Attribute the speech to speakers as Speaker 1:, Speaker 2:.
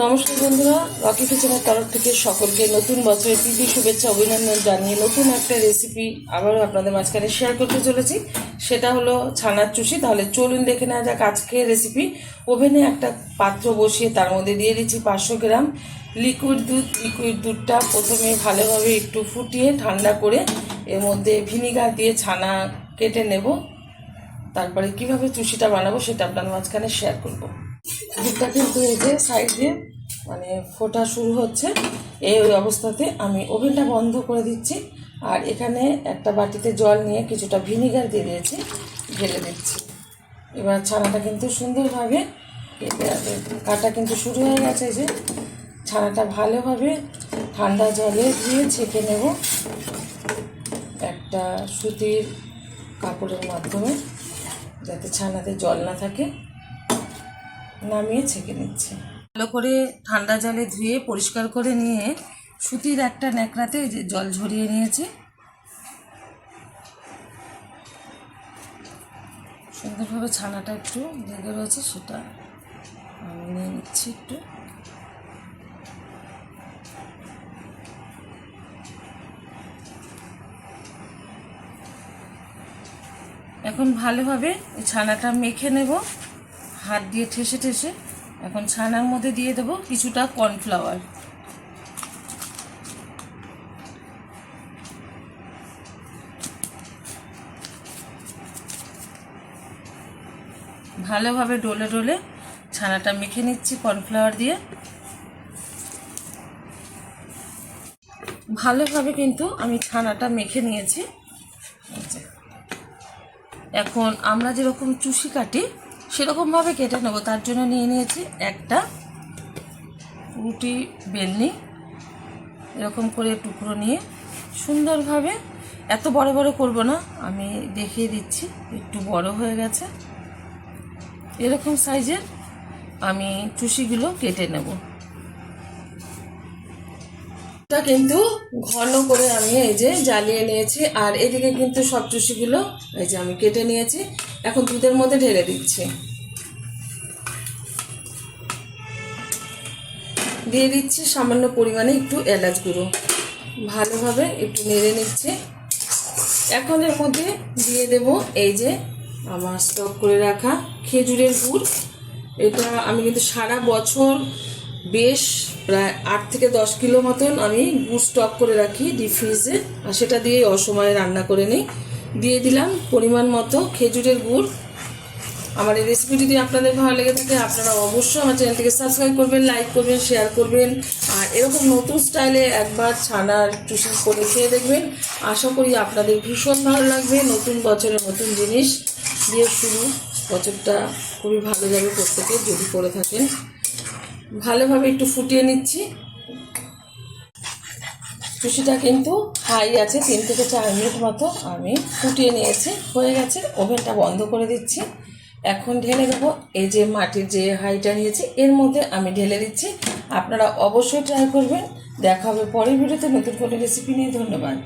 Speaker 1: নমস্কার বন্ধুরা, রকি কিচেনের তরফ থেকে সকলকে নতুন বছরের প্রীতি শুভেচ্ছা অভিনন্দন জানিয়ে নতুন একটা রেসিপি আবারও আপনাদের মাঝখানে শেয়ার করতে চলেছি। সেটা হলো ছানার চুষি। তাহলে চলুন দেখে নেওয়া যাক আজকের রেসিপি। ওভেনে একটা পাত্র বসিয়ে তার মধ্যে দিয়ে দিচ্ছি 500 গ্রাম লিকুইড দুধ। লিকুইড দুধটা প্রথমে ভালোভাবে একটু ফুটিয়ে ঠান্ডা করে এর মধ্যে ভিনিগার দিয়ে ছানা কেটে নেব। তারপরে কিভাবে চুষিটা বানাবো সেটা আপনাদের মাঝখানে শেয়ার করব। দুধটা কিন্তু এই যে সাইড দিয়ে মানে ফোটা শুরু হচ্ছে, এই অবস্থাতে আমি ওভেনটা বন্ধ করে দিচ্ছি। আর এখানে একটা বাটিতে জল নিয়ে কিছুটা ভিনিগার দিয়ে দিয়েছি, ঢেলে দিচ্ছি। এবার ছানাটা কিন্তু সুন্দরভাবে কাটা কিন্তু শুরু হয়ে গেছে। যে ছানাটা ভালোভাবে ঠান্ডা জলে দিয়ে ছেঁকে নেব একটা সুতির কাপড়ের মাধ্যমে, যাতে ছানাতে জল না থাকে। নামিয়ে ছেঁকে নিচ্ছি। ভালো করে ঠান্ডা জলে ধুয়ে পরিষ্কার করে নিয়ে সুতির একটা ন্যাকড়াতে যে জল ঝরিয়ে নিয়েছি। সুন্দরভাবে ছানাটা একটু লেগে রয়েছে, সেটা আমি নিয়ে নিচ্ছি একটু। এখন ভালোভাবে এই ছানাটা মেখে নেব হাত দিয়ে ঠেসে ঠেসে। এখন ছানার মধ্যে দিয়ে দেবো কিছুটা কর্নফ্লাওয়ার। ভালোভাবে ডলে ডলে ছানাটা মেখে নিচ্ছি কর্নফ্লাওয়ার দিয়ে। ভালোভাবে কিন্তু আমি ছানাটা মেখে নিয়েছি। এখন আমরা যেরকম চুষি কাটি সেরকমভাবে কেটে নেব। তার জন্য নিয়ে নিয়েছি একটা রুটি বেলনি, এরকম করে টুকরো নিয়ে সুন্দরভাবে, এত বড় বড় করব না, আমি দেখিয়ে দিচ্ছি, একটু বড় হয়ে গেছে। এরকম সাইজের আমি চুষিগুলো কেটে নেব। এটা কিন্তু ঘন করে আমি এই যে জ্বালিয়ে নিয়েছি। আর এদিকে কিন্তু সব চুষিগুলো এই যে আমি কেটে নিয়েছি। এখন দুধের মধ্যে ঢেলে দিচ্ছি। দিয়ে দিচ্ছি সামান্য পরিমাণে একটু এলাচ গুঁড়ো। ভালোভাবে একটু নেড়ে নিচ্ছি। এখন এর মধ্যে দিয়ে দেব এই যে আমার স্টক করে রাখা খেজুরের গুড়। এটা আমি কিন্তু সারা বছর বেশ প্রায় 8 থেকে 10 কিলো মতন আমি গুড় স্টক করে রাখি ডিপ ফ্রিজে, আর সেটা দিয়ে অসময়ে রান্না করে নিই। দিয়ে দিলাম পরিমাণ মতো খেজুরের গুড়। আমার এই রেসিপি যদি আপনাদের ভালো লেগে থাকে আপনারা অবশ্যই আমার চ্যানেলটিকে সাবস্ক্রাইব করবেন, লাইক করবেন, শেয়ার করবেন। আর এরকম নতুন স্টাইলে একবার ছানার চুষি করে খেয়ে দেখবেন। আশা করি আপনাদের ভীষণ ভালো লাগবে। নতুন বছরের নতুন জিনিস দিয়ে শুরু, বছরটা খুবই ভালো যাবে প্রত্যেকে যদি করে থাকেন। ভালোভাবে একটু ফুটিয়ে নিচ্ছি। চুষিটা কিন্তু হাই আছে, 3 থেকে 4 মিনিট মতো আমি ফুটিয়ে নিয়েছি। হয়ে গেছে, ওভেনটা বন্ধ করে দিচ্ছি। এখন ঢেলে দেবো এই যে মাটির যে হাঁড়িটা নিয়েছি, এর মধ্যে আমি ঢেলে দিচ্ছি। আপনারা অবশ্যই ট্রাই করবেন। দেখা হবে পরের ভিডিওতে নতুন কোনো রেসিপি নিয়ে। ধন্যবাদ।